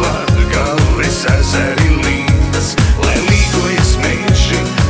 Latgalis ezeri līdz, lai līgojas meži.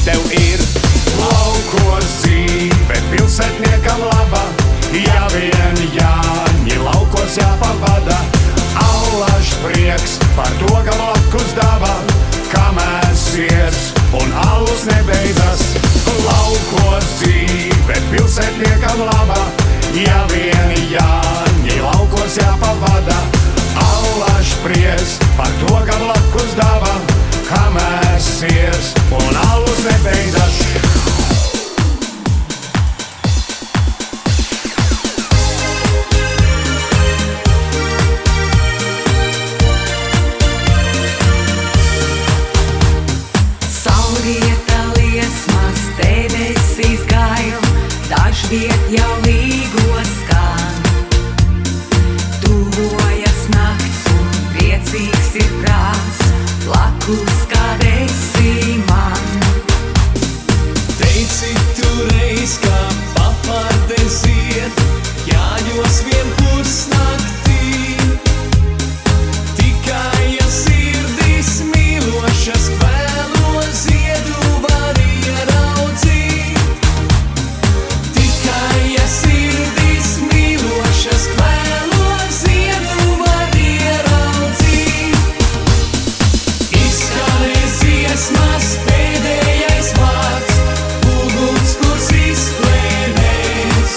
tev ir. Laukos dzīve pilsētniekam laba, ja vien Jāņi laukos jāpavada. Allaž prieks par to, ka blakus daba, kamēr siers un alus nebeidzas. Laukos dzīve pilsētniekam laba, ja vien Jāņi laukos jāpavada. Allaž prieks par to, ka blakus daba, kamēr siers un alus nebeidzas. Saulrieta liesmas debesīs gāju, dažviet jau līgo skan. Tuvojas nakts un priecīgs ir prāts, blakus kād esi man. Teici tu reiz, kā papārdes iet, Jāņos vienpusnaktī. Tikai ja sirdis mīlošas kvēlo ziedu var ieraudzīt. Tikai ja sirdis mīlošas kvēlo ziedu var ieraudzīt. Izskanēs dziesmas pēdējais vārds, uguns, kurs izplēnēs.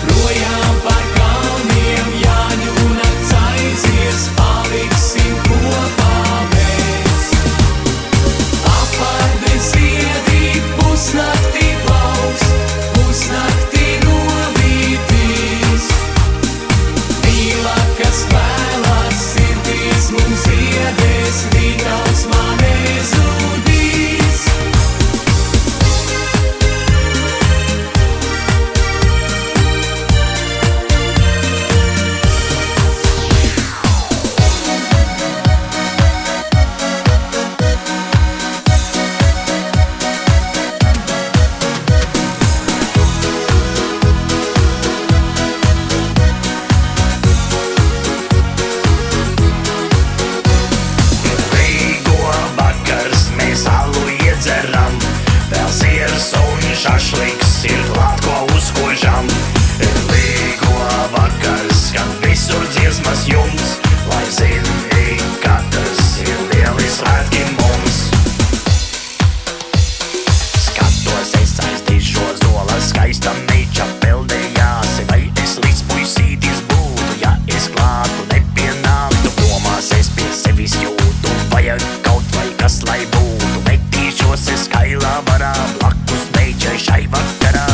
Projām par kalniem Jāņu nakts aizies, paliksim kopā mēs. Apārde ziedi pusnaktī plauks, pusnaktī novītīs. Mīla, kas vēlās sirdīs mums ziedēs, rītauts man nezudīs. Līgo vakars, mēs alu iedzeram, vēl siers un šašliks ir klāt, ko uzkožam. Līgo vakars, kad visur dziesmas jums, lai zini, katrs ir lieli svētki mums. Skatos es aiztīšos dolas, skaista meiča peldējās, vai es līdz puisītis būtu, ja es klātu nepienāktu. Domās es pie sevis jūtu, vajag kaut vai kas lai būtu. Metīšos es kailā varā, blakus meičai šai vakarā.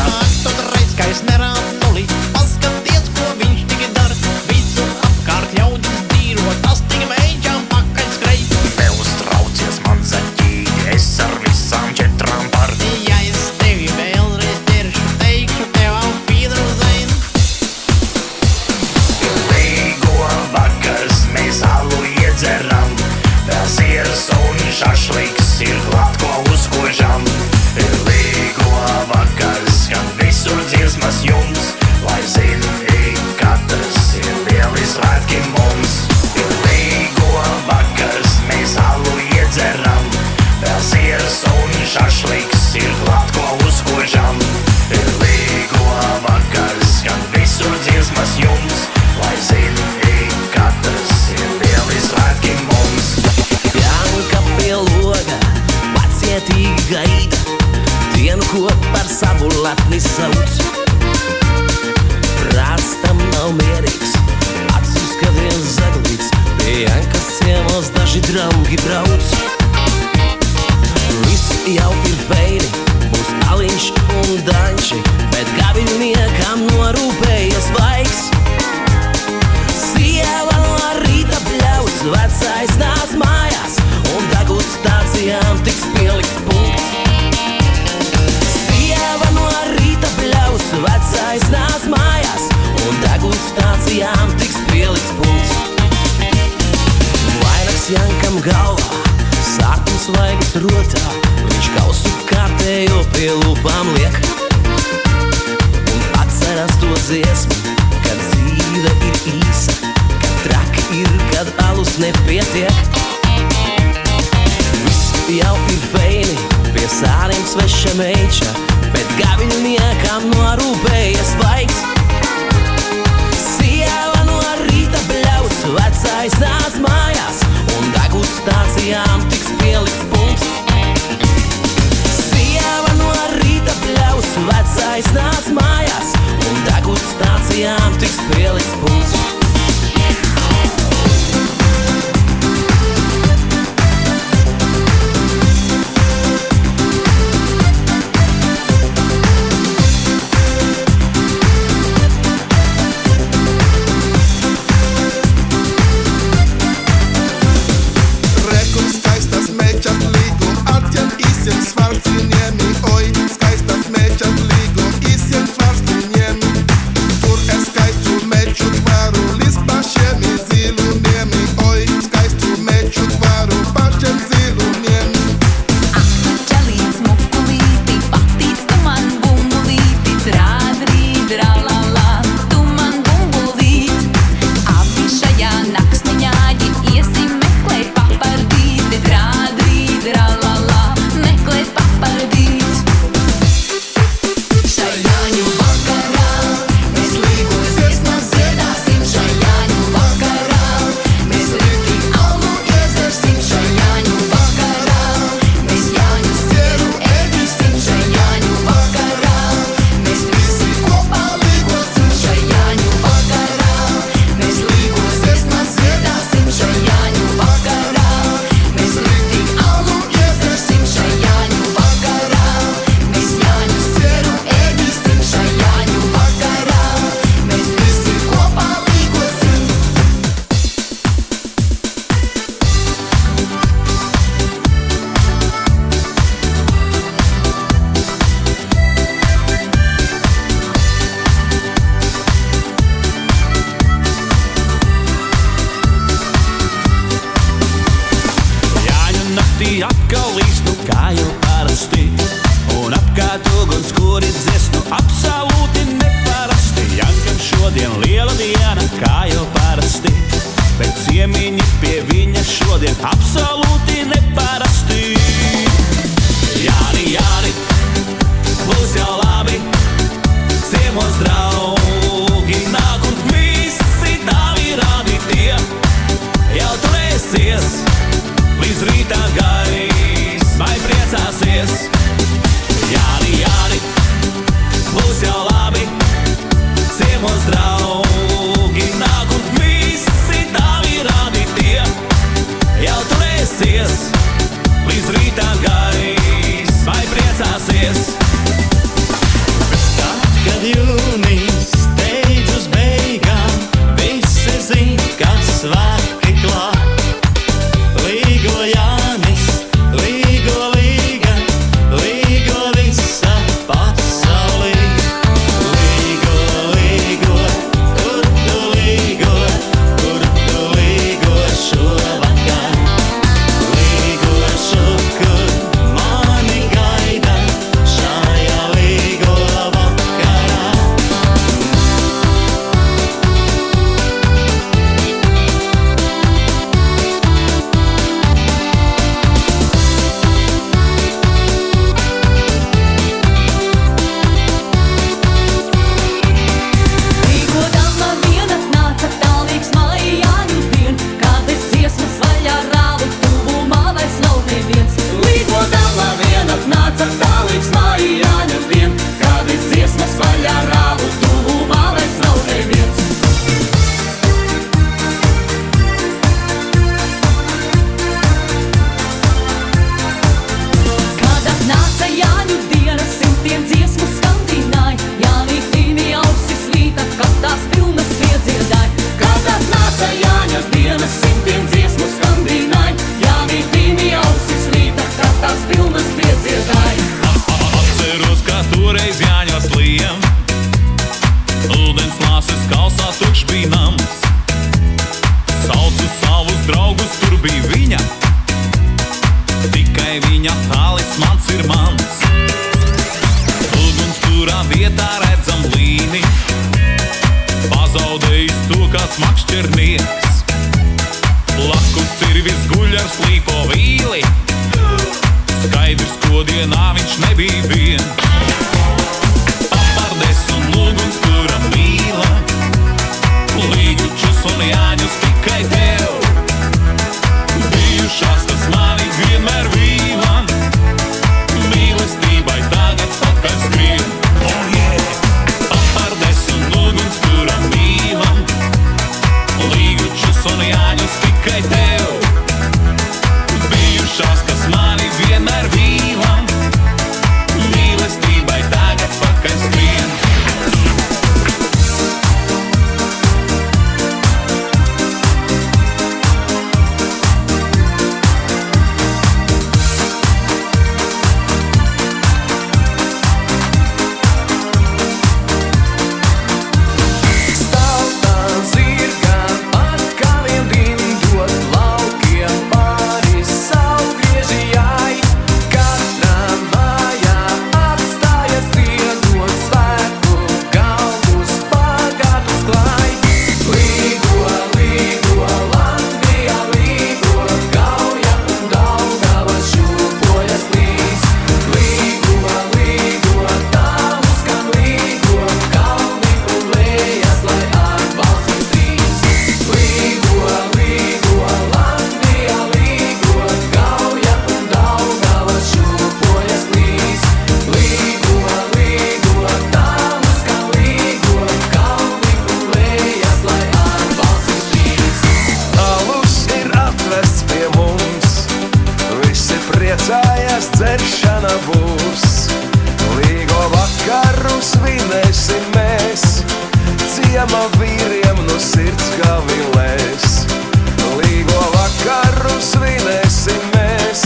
Tad reiz, ka es nerāmuli, paskaties, ko viņš tik dar. Visur apkārt ļaudis dīro, tas tik meģām pakaļ skrei. Neuztraucies man zaķīti, es ar visām četrām par. Ja es tevi vēlreiz ķeršu, teikšu tev auf Wiedersehen. Līgo vakars, mēs alu iedzeram, vēl siers un šašliks ir klāt, ko uzkožam. Līgo vakars, kad visur dziesmas jums, lai zini, katrs ir lieli svētki mums. Līgo vakars, mēs alu iedzeram, vēl siers un šašliks ir klāt, ko uzkožam. Līgo vakars, kad visur dziesmas jums, lai zini, katrs ir lieli svētki mums. Janka pie loga, pacietīgi gaida dienu, ko par savu lepni sauc. Prāts tam nav mierīgs, acu skaties zaglīgs, pie Jankas ciemos daži draugi brauc. Viss jau ir feini, būs aliņš un daņši, bet gaviļniekam norūpējies vaigs. Sieva no rīta bļaus, vecais nāc mājās, un degustācijām tiks pielikts punkts. Sieva no rīta bļaus, vecais nāc mājās, un degustācijām tiks pielikts punkts. Vainags Jankam galvā, sārtums vaigas rotā, viņš kausu kārtējo pie lūpām liek. Un atceras to dziesmu, kad dzīve ir īsa, kad traki ir, kad alus nepietiek. Viss jau ir feini, pie pie sāriem sveša meiča, bet gaviļniekam norūpējies laiks. Sieva no rīta bļaus, vecais nāc mājās, un degustācijām tiks pielikts punkts. Sieva no rīta bļaus, vecais nāc mājās, un degustācijām tiks pielikts punkts. Makšķernieks, blakus cirvis guļ ar slīpo vīli. Skaidrs, ko dienā viņš nebija viens. Papardes un lūguns, kura mīla, līgučus un jāņus tikai tev. Bijušās, kas mani vienmēr vīla, mīlestībai tagad pakaļ skrien. Oh yeah! Papardes un lūguns, kura mīla, līgučus un jāņus tikai tev. Bijušās, kas mani vienmēr vīla, mīlestībai tagad pakaļ skrien. Priecājas, dzeršana būs, līgo vakaru svinēsim mēs, ciema vīriem no sirds gavilēs. Līgo vakaru svinēsim mēs,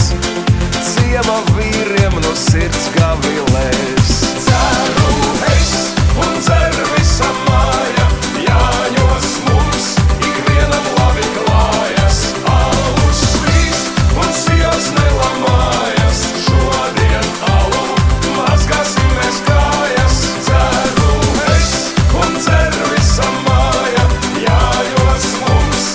ciema vīriem no sirds gavilēs. Ceru es un cer visa māja, Jāņos mums ikvienam labi klājas. Alus līst un sijos nelamājas, šodien alu mazgāsim mēs kājas. Ceru es un cer visa māja, Jāņos mums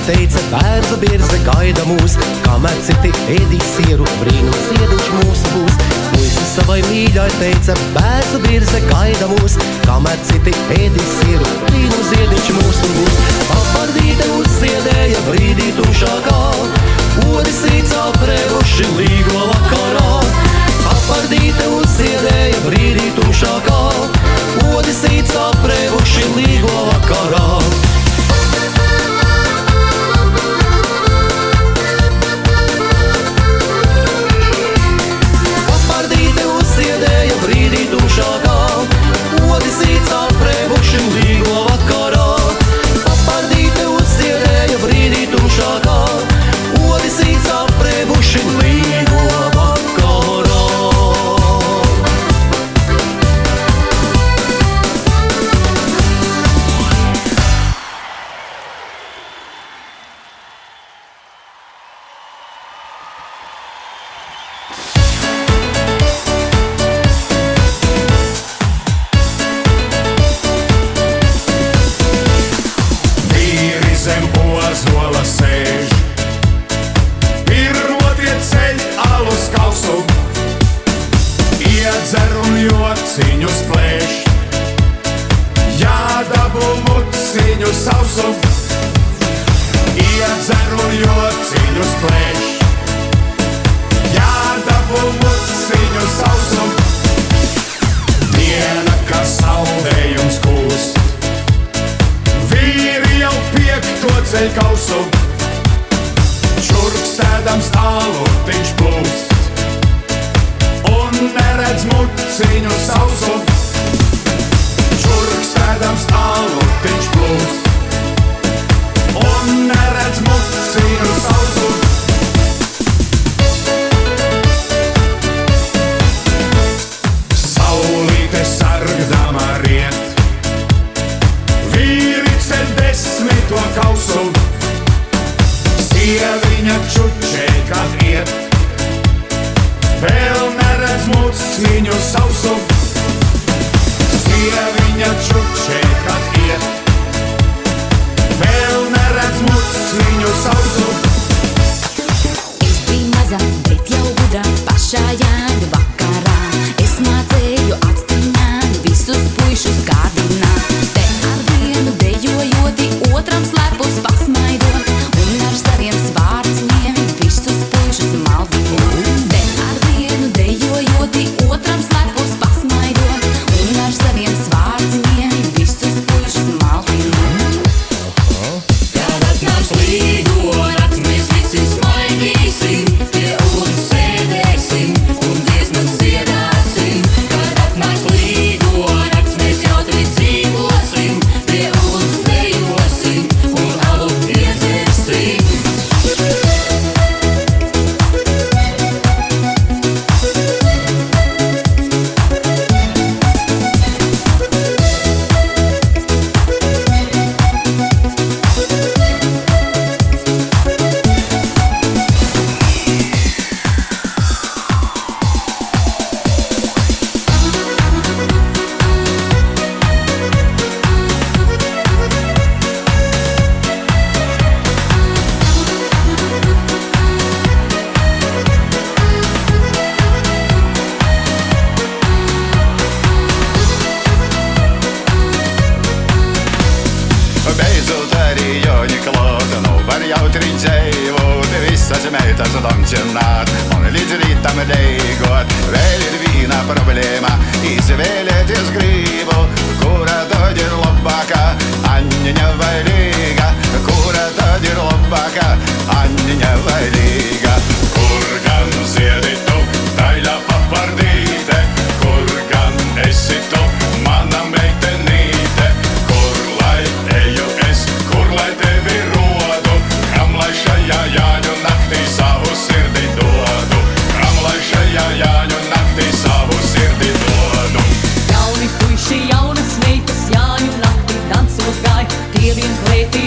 teica, bērzu birze gaida mūs, kamēr citi ēdīs sieru, brīnums ieduši mūsu būs. Puisis savai mīļai teica, bērzu birze gaida mūs, kamēr citi ēdīs sieru, brīnums ieduši mūsu būs. Papardīte uzziedēja brīdī tumšākā, odi sīcā prēvuši līgo vakarā. Papardīte uzziedēja brīdī tumšākā, odi sīcā prēvuši līgo vakarā. Papardīte uzziedēja brīdī tumšākā, odi sīcā prēvuši līgo vakarā. Papardīte uzziedēja brīdī tumšākā, odi sīcā prēvuši līgo vakarā. Vīri zem ozola sēž, pirmotie ceļ alus kausu, iedzer un jociņus plēš, jādabū muciņu sausu, iedzer un jociņus plēš, jādabū muciņu sausu. Diena, kā saldējums kūst, vīri jau piekto ceļ kausu, čurkstēdams alutiņš plūst, un neredz muciņu sausu. Čurkstēdams alutiņš plūst, un neredz muciņu sausu. Saulīte sargdama riet, vīri ceļ 10. kausu, sieviņa čučē, kad iet, vēl neredz muciņu sausu. Sieviņa čučē, kad iet, vēl neredz muciņu sausu. Es biju maza, bet jau gudra pašā jāņu vakarā. Es mācēju atstiņāt visus puišus kārdināt. Te ar vienu dejojoti, otram slēpus pasmaidot, un ar saviem svārciņiem visus puišus maldinot. Te ar vienu dejojoti, otram slēpus pasmaidot, un ar saviem svārciņiem visus puišus maldinot. Kad atnāks līgorats, mēs visi smaidīsim, pie uguns sēdēsim un dziesmas dziedāsim. Kad atnāks līgorats, mēs jautri dzīvosim, pie uguns dejosim un alu iedzersim. Beidzot arī Joņa klāta, nu var jautri dzīvot, visas meitas domcināt un līdz rītam deigot. Vēl ir viena problēma, izvēlēties gribu, kura tad ir labākā, Anniņa vai Līga, kura tad ir labākā, Anniņa vai Līga. Kur gan ziedi tu, daļa papardīte, kur gan esi tu, mana meitenīte, kur lai eju es, kur lai tevi rodu, kam lai šajā Jāņu naktī savu sirdi dodu, kam lai šajā Jāņu naktī savu sirdi dodu. Jauni puiši, jaunas meitas, Jāņu naktī dansot gāj, tie vien klētī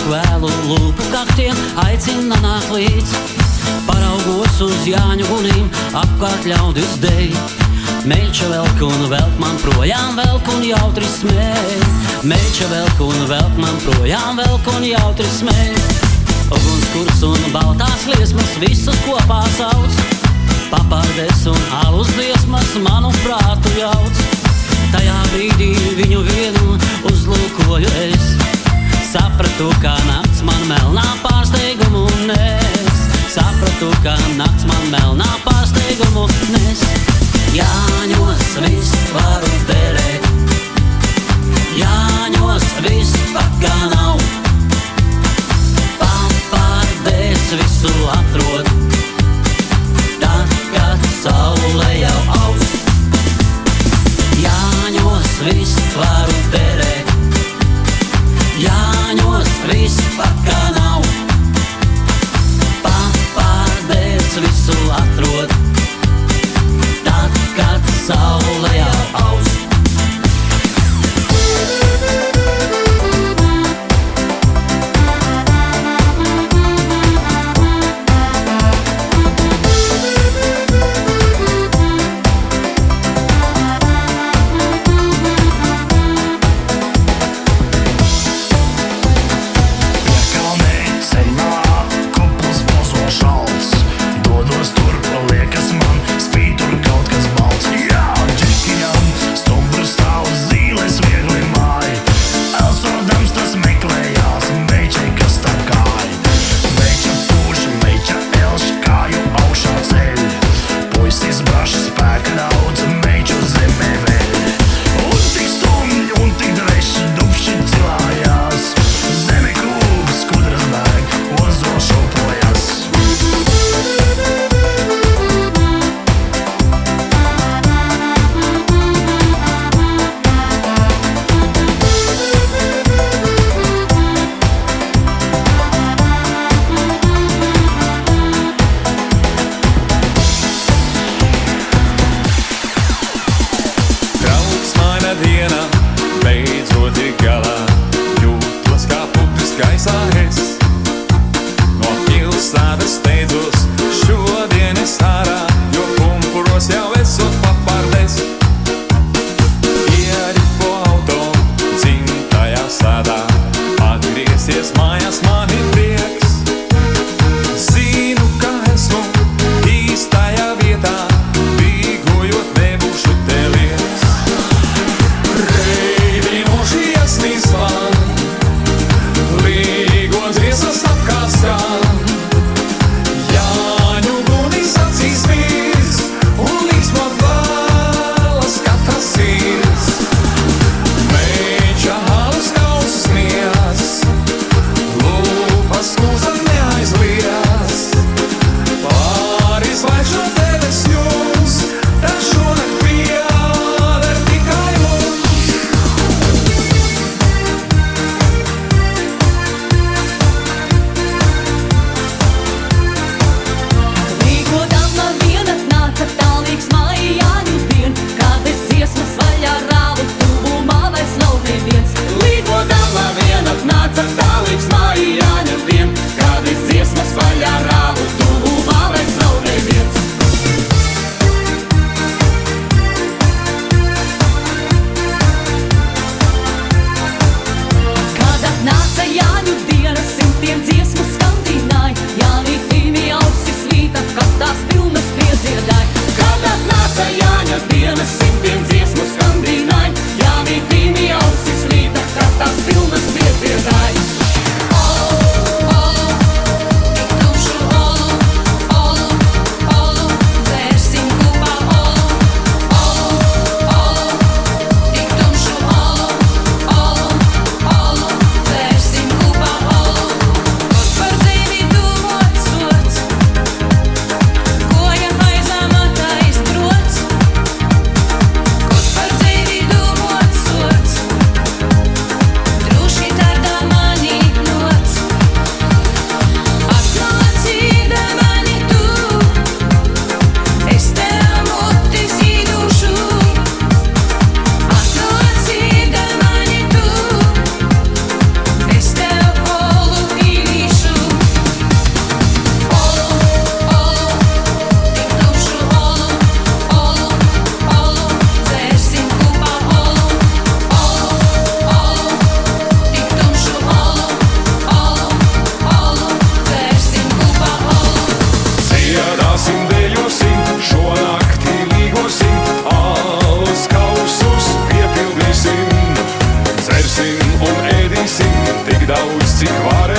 kvēlu lūpu kaktiem aicina nāk līdz. Paraugos uz Jāņu gunīm, apkārt ļaudis dej. Meļča velk un velk man projām, velk un jautri smēj. Meļča velk un velk man projām, velk un jautri smēj. Ugunskurs un baltās liesmas visus kopā sauc. Papardes un alus dziesmas manu prātu jauc. Tajā brīdī viņu vienu uzlūkoju es. Sapratu, ka nakts man melnā pārsteigumu nes. Sapratu, ka nakts man melnā pārsteigumu nes. Jāņos viss varu derēt, Jāņos viss pat kā nav. Papardēs visu atrod, tad, kad saule jau aust. Jāņos viss varu derēt, Jāņos viss pat kā nav. Papardēs visu atrod, tad, kad saule jau aust.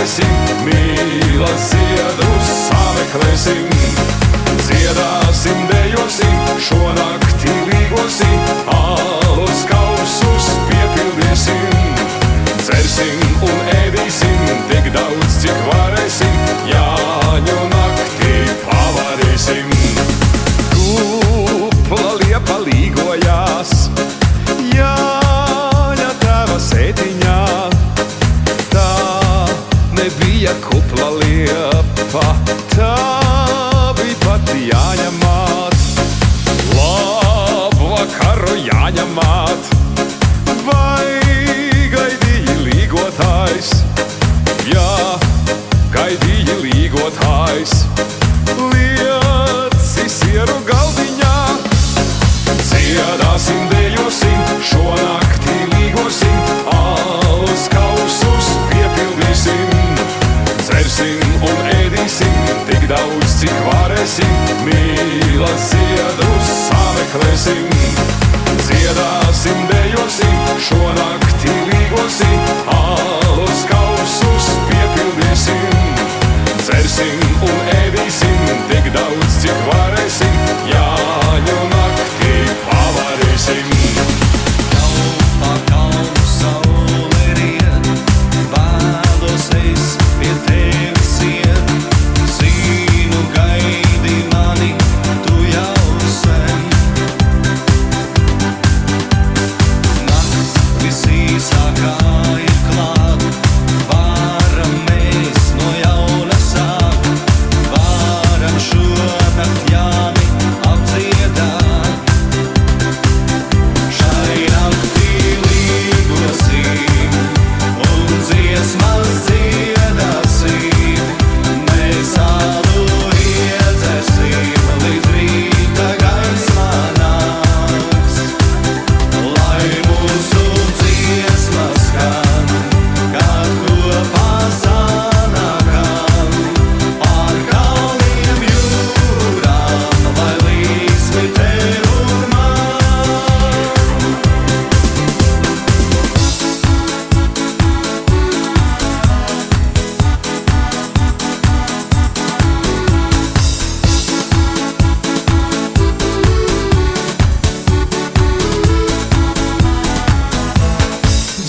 varēsim, mīlas ziedus sameklēsim. Dziedāsim, dejosim, šonakti līgosim, alus kausus piepildīsim. Dzersim un ēdīsim, tik daudz, cik varēsim, Jāņu naktī pavarīsim. Kupla liepa līgojās Jāņa tēva sētiņā. Tā nebija kupla liepa, tā bija pati Jāņa māt. Labu vakaru, Jāņa māt, vai gaidīji līgotājs? Jā, gaidīji līgotājs. Lieci sieru galdiņā, dziedāsim, dejosim, šonakti līgosim, alus kausus piepildīsim. Dzersim un ēdīsim, tik daudz, cik varēsim, mīlas ziedus sameklēsim. Dziedāsim, dejosim, šonakti līgosim, alus kausus piepildīsim. Dzersim un ēdīsim, tik daudz, cik varēsim, Jāņu naktī pavarīsim. Pa kalnu saule riet, vēlos es pie tevis iet. Zinu, gaidi mani, tu jau sen. Nakts visīsākā ir klāt, varam mēs no jauna sākt. Varam šonakt Jāni apdziedāt. Šai naktī līgosim un dziesmas dziedāsim. Mēs alu iedzersim, līdz rīta gaismā nāks. Lai mūsu dziesmas skan, kad kopā sanākam. Pār kalniem jūrām, lai līksmi tev un man.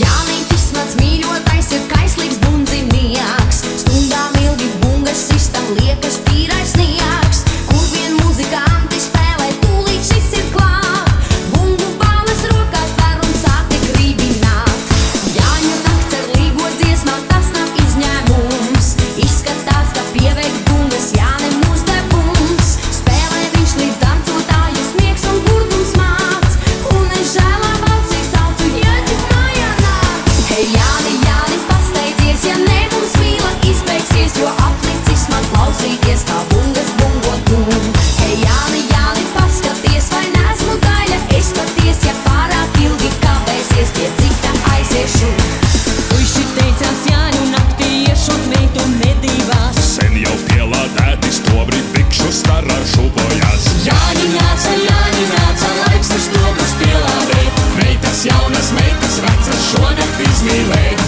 Jānītis mans mīļotais ir kaislīgs bundzinieks. Stundām ilgi bungas sistam liekas tīrais sniegs. Kur vien muzikanti spēlē, tūlīt šis ir klāt. Bungu balas rokās var un sākti gribināt. Jāņu nakts ar līgo dziesmām, tas nav izņēmums. Izskatās, ka pieveikt bungas Jānim uzdevums. Spēlē viņš līdz dancotāju smiegs un gurdums māc. Un es žēlā balsī saucu, ieģi mājā nāc. Hei, Jāni, Jāni, pasteidzies, ja ne mums mīla izbeigsies, jo atlicis man klausīties, kā bungas bungotu. Hei, Jāni, Jāni, paskaties, vai nesmu daļa, es paties, ja pārāk ilgi kavēsies, pie cita aiziešu. Puiši teicās Jāņu naktī iešot meitu medībās. Sen jau pielādēti stobri bikšu starā šūpojās. Jāņi nāca, laiks ir stobrus pielādēt. Meitas jaunas, meitas vecas šonakt izmīlēt.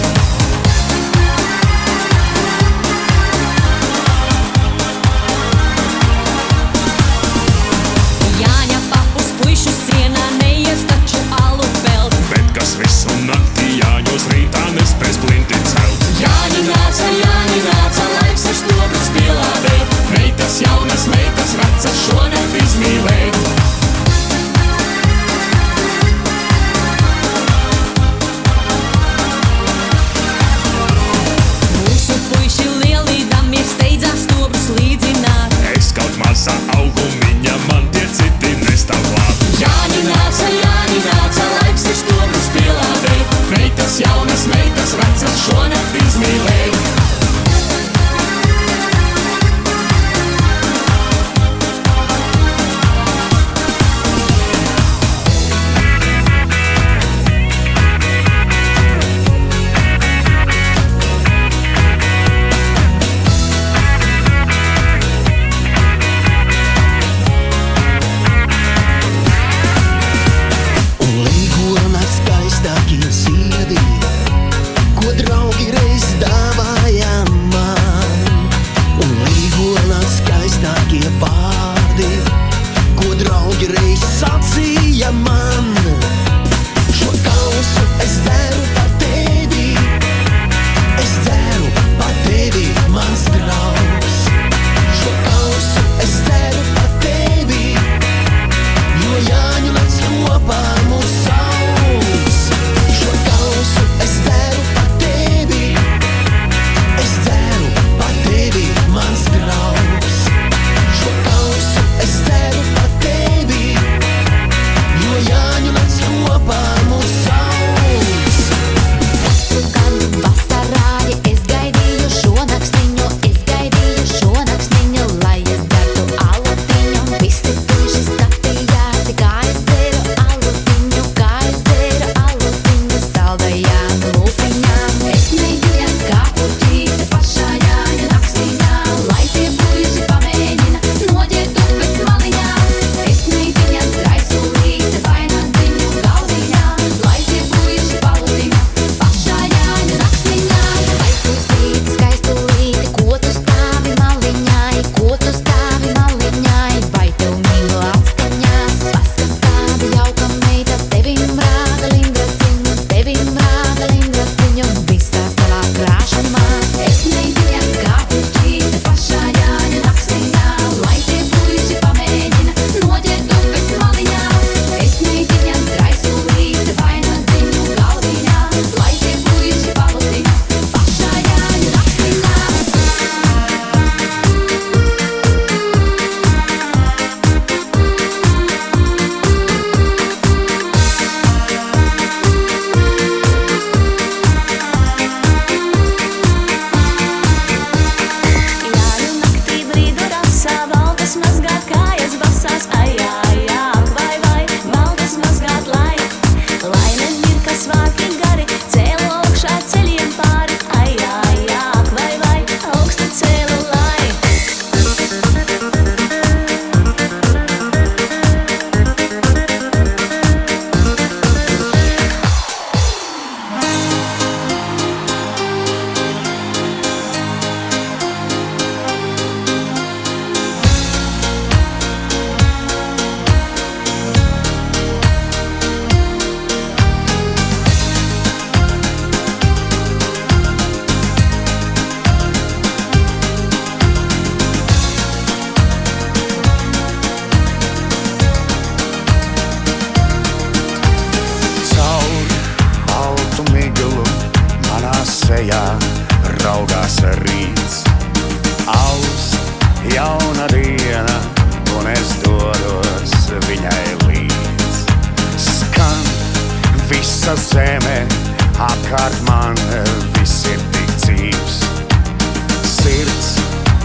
Jāņa papus puišu sienā neies taču alu pelt. Bet kas visu naktī Jāņos rītā nespēs blinti celt. Jāņi nāca, laiks ir stobrus pielādēt. Meitas jaunas, meitas vecas šonakt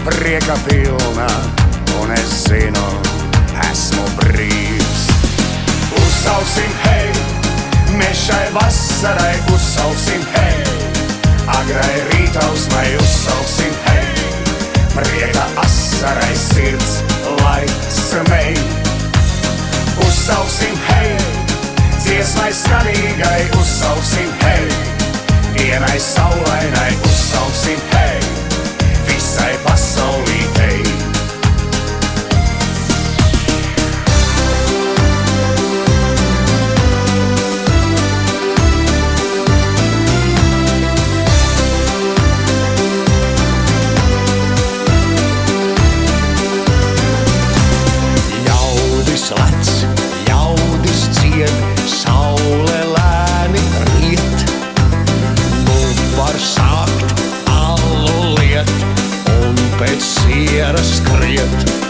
prieka pilna, un es zinu, esmu brīvs. Uzsauksim hei, mēs šai vasarai uzsauksim hei, agrai rītausmai uzsauksim hei, prieka asarai sirds, lai smej. Uzsauksim hei, dziesmai skanīgai uzsauksim hei, dienai saulainai uzsauksim hei, visai pasaulītei. Jaudis lec, jaudis cied, saule lēni riet. Nu var sākt allu liet un pēc sieras skriet.